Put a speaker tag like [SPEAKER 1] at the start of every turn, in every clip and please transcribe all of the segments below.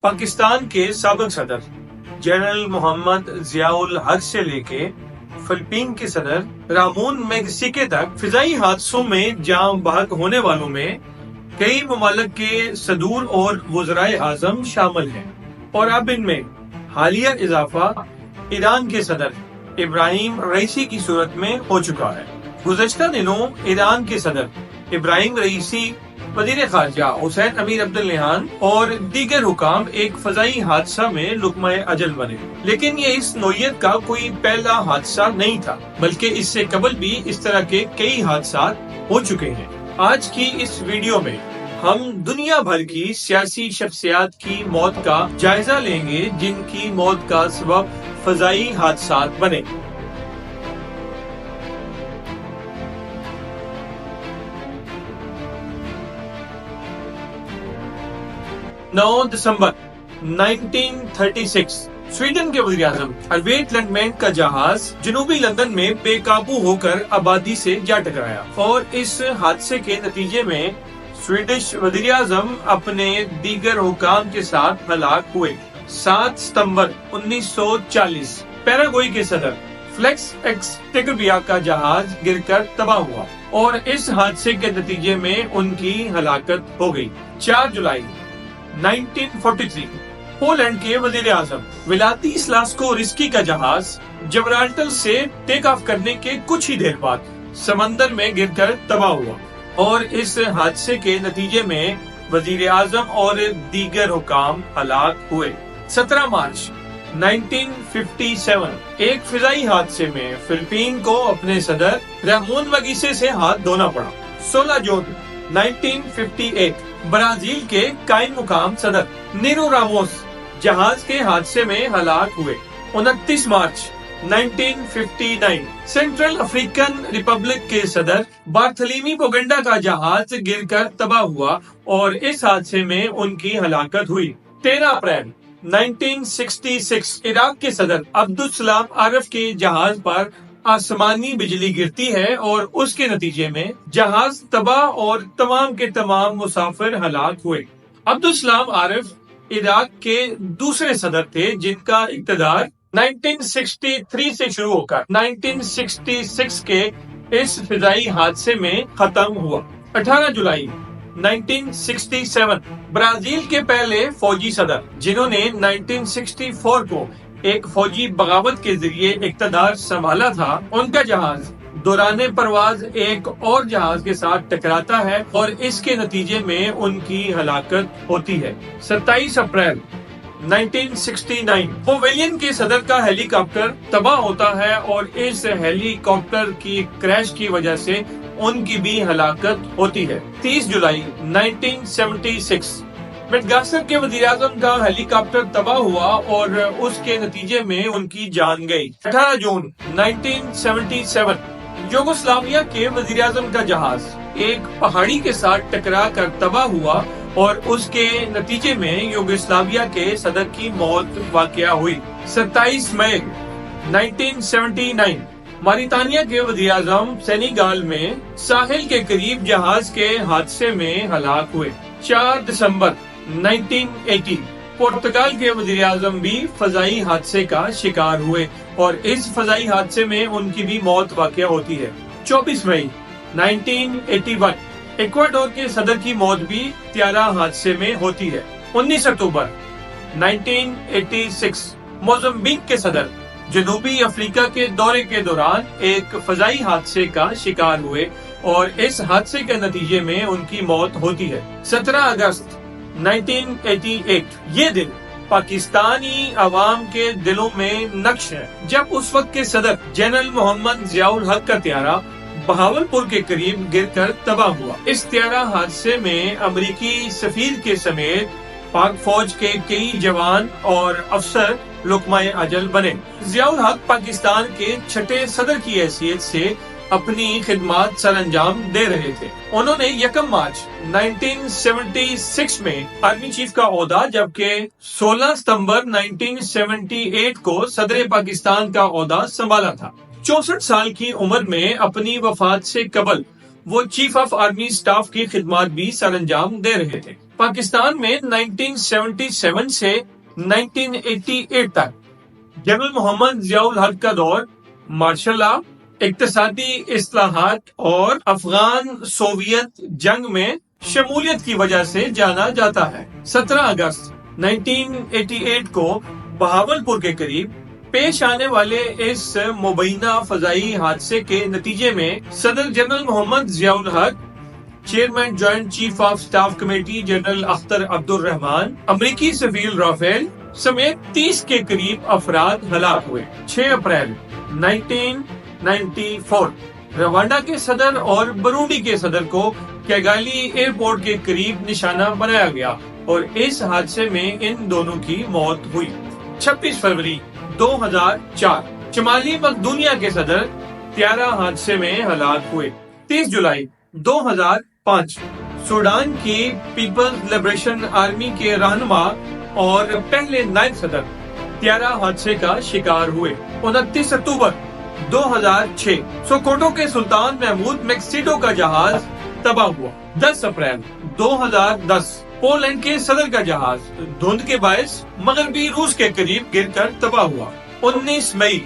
[SPEAKER 1] पाकिस्तान के साबिक सदर जनरल मोहम्मद जियाउल हक से लेके फिलिपीन के सदर रामोन मैग्सेके तक फिजाई हादसों में जान बहक होने वालों में कई ममालिक के सदूर और वज़राए आज़म शामिल हैं और अब इनमें हालिया इजाफा ईरान के सदर इब्राहिम रईसी की सूरत में हो चुका है। गुज़श्ता दिनों ईरान के सदर इब्राहिम रईसी, वज़ीर ख़ारजा हुसैन अमीर अब्दुल्लाहियान और दीगर हुकाम एक फजाई हादसा में लुक़मा अजल बने, लेकिन ये इस नौयत का कोई पहला हादसा नहीं था, बल्कि इससे कबल भी इस तरह के कई हादसा हो चुके हैं। आज की इस वीडियो में हम दुनिया भर की सियासी शख्सियात की मौत का जायजा लेंगे जिनकी मौत का सबब फजाई हादसा बने। 9 दिसंबर 1936 स्वीडन के वज़ीर आज़म अल्बर्ट लंडमैन का जहाज जनूबी लंदन में बेकाबू होकर आबादी से जा टकराया और इस हादसे के नतीजे में स्वीडिश वज़ीर आज़म अपने दीगर हुकाम के साथ हलाक हुए। 7 सितंबर 1940 पैराग्वे के सदर फ्लेक्स एक्सटेगबिया का जहाज गिरकर तबाह हुआ और इस हादसे के नतीजे में उनकी हलाकत हो गई। 4 जुलाई 1943 पोलैंड के वज़ीर आज़म विलाती स्लास्को रिस्की का जहाज जबराल्टर से टेक ऑफ करने के कुछ ही देर बाद समंदर में गिरकर तबाह हुआ और इस हादसे के नतीजे में वज़ीर आज़म और दीगर हुकाम हलाक हुए। 17 मार्च 1957 एक फिजाई हादसे में फिलिपीन को अपने सदर रामोन मैग्सेके से हाथ धोना पड़ा। 16 जून 1958 ब्राजील के कायम मुकाम सदर नीरो रामोस जहाज के हादसे में हलाक हुए। 29 मार्च 1959 सेंट्रल अफ्रीकन रिपब्लिक के सदर बार्थोलोमेव बोगंडा का जहाज गिरकर तबाह हुआ और इस हादसे में उनकी हलाकत हुई। 13 अप्रैल 1966 इराक के सदर अब्दुल सलाम आरफ के जहाज पर आसमानी बिजली गिरती है और उसके नतीजे में जहाज तबाह और तमाम के तमाम मुसाफिर हलाक हुए। अब्दुल सलाम आरिफ इराक के दूसरे सदर थे जिनका इक़्तिदार 1963 से शुरू होकर 1966 के इस फिजाई हादसे में खत्म हुआ। 18 जुलाई 1967 ब्राजील के पहले फौजी सदर जिन्होंने 1964 को एक फौजी बगावत के जरिए इक़्तिदार संभाला था, उनका जहाज दौरान परवाज एक और जहाज के साथ टकराता है और इसके नतीजे में उनकी हलाकत होती है। 27 अप्रैल 1969 पोवेलियन के सदर का हेलीकॉप्टर तबाह होता है और इस हेलीकॉप्टर की क्रैश की वजह से उनकी भी हलाकत होती है। 30 जुलाई 1976 मेडागास्कर के वज़ीर आज़म का हेलीकॉप्टर तबाह हुआ और उसके नतीजे में उनकी जान गई। 18 जून 1977 यूगोस्लाविया के वज़ीर आज़म का जहाज एक पहाड़ी के साथ टकरा कर तबाह हुआ और उसके नतीजे में यूगोस्लाविया के सदर की मौत वाक़या हुई। 27 मई 1979 मॉरिटानिया के वज़ीर आज़म सेनेगल में साहिल के करीब जहाज के हादसे में हलाक हुए। 4 दिसंबर 1980 पुर्तगाल के वज़ीर आज़म भी फजाई हादसे का शिकार हुए और इस फजाई हादसे में उनकी भी मौत वाक़या होती है। 24 मई 1981 इक्वाडोर के सदर की मौत भी त्यारा हादसे में होती है। 19 अक्टूबर 1986 मोज़म्बिक के सदर जनूबी अफ्रीका के दौरे के दौरान एक फजाई हादसे का शिकार हुए और इस हादसे के नतीजे में उनकी मौत होती है। 17 अगस्त 1988 ये दिन पाकिस्तानी अवाम के दिलों में नक्श है जब उस वक्त के सदर जनरल मोहम्मद जियाउल हक का त्यारा बहावलपुर के करीब गिरकर तबाह हुआ। इस त्यारा हादसे में अमेरिकी सफीर के समेत पाक फौज के कई जवान और अफसर लुक़मा अजल बने। जियाउल हक पाकिस्तान के छठे सदर की हैसियत से अपनी खिदमत सर अंजाम दे रहे थे। उन्होंने 1 मार्च 1976 में आर्मी चीफ का ओहदा जबकि 16 सितंबर 1978 को सदर पाकिस्तान का ओहदा संभाला था। 64 साल की उम्र में अपनी वफात से कबल وہ چیف آف آرمی سٹاف کی خدمات بھی سر انجام دے رہے تھے۔ پاکستان میں 1977 سے 1988 تک جنرل محمد ضیاء الحق کا دور مارشل لا، اقتصادی اصلاحات اور افغان سوویت جنگ میں شمولیت کی وجہ سے جانا جاتا ہے۔ 17 اگست 1988 کو بہاولپور کے قریب پیش آنے والے اس مبینہ فضائی حادثے کے نتیجے میں صدر general Muhammad Zia ul Haq, chairman joint chief of staff committee general Akhtar عبد الرحمان، امریکی سفیر رافیل سمیت 30 کے قریب افراد ہلاک ہوئے۔ 6 اپریل 1994 روانڈا کے صدر اور برونڈی کے صدر کو کیگالی ایئرپورٹ کے قریب نشانہ بنایا گیا اور اس حادثے میں ان دونوں کی موت ہوئی۔ 26 فروری 2004 شمالی مقدونیہ کے صدر طیارہ حادثے میں ہلاک ہوئے۔ 30 جولائی 2005 سوڈان کی پیپلز لبریشن آرمی کے رہنما اور پہلے نائب صدر طیارہ حادثے کا شکار ہوئے۔ 29 اکتوبر 2006 سوکوٹو کے سلطان محمود میکسیڈو کا جہاز تباہ ہوا۔ 10 اپریل 2010 پولینڈ کے صدر کا جہاز دھند کے باعث مغربی روس کے قریب گر کر تباہ ہوا۔ 19 مئی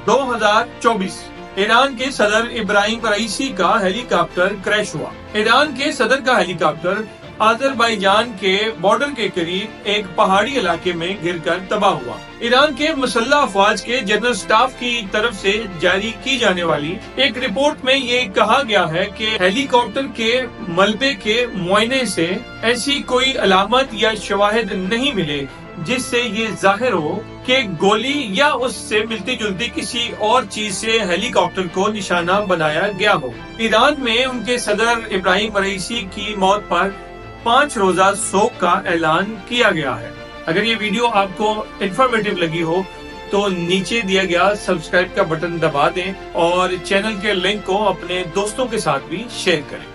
[SPEAKER 1] 2024 ایران کے صدر ابراہیم رئیسی کا ہیلی کاپٹر کریش ہوا۔ ایران کے صدر کا ہیلی کاپٹر آذربائیجان کے بارڈر کے قریب ایک پہاڑی علاقے میں گر کر تباہ ہوا۔ ایران کے مسلح افواج کے جنرل سٹاف کی طرف سے جاری کی جانے والی ایک رپورٹ میں یہ کہا گیا ہے کہ ہیلی کاپٹر کے ملبے کے معائنے سے ایسی کوئی علامت یا شواہد نہیں ملے جس سے یہ ظاہر ہو کہ گولی یا اس سے ملتی جلتی کسی اور چیز سے ہیلی کاپٹر کو نشانہ بنایا گیا ہو۔ ایران میں ان کے صدر ابراہیم رئیسی کی موت پر 5 روزہ سوگ کا اعلان کیا گیا ہے۔ اگر یہ ویڈیو آپ کو انفارمیٹیو لگی ہو تو نیچے دیا گیا سبسکرائب کا بٹن دبا دیں اور چینل کے لنک کو اپنے دوستوں کے ساتھ بھی شیئر کریں۔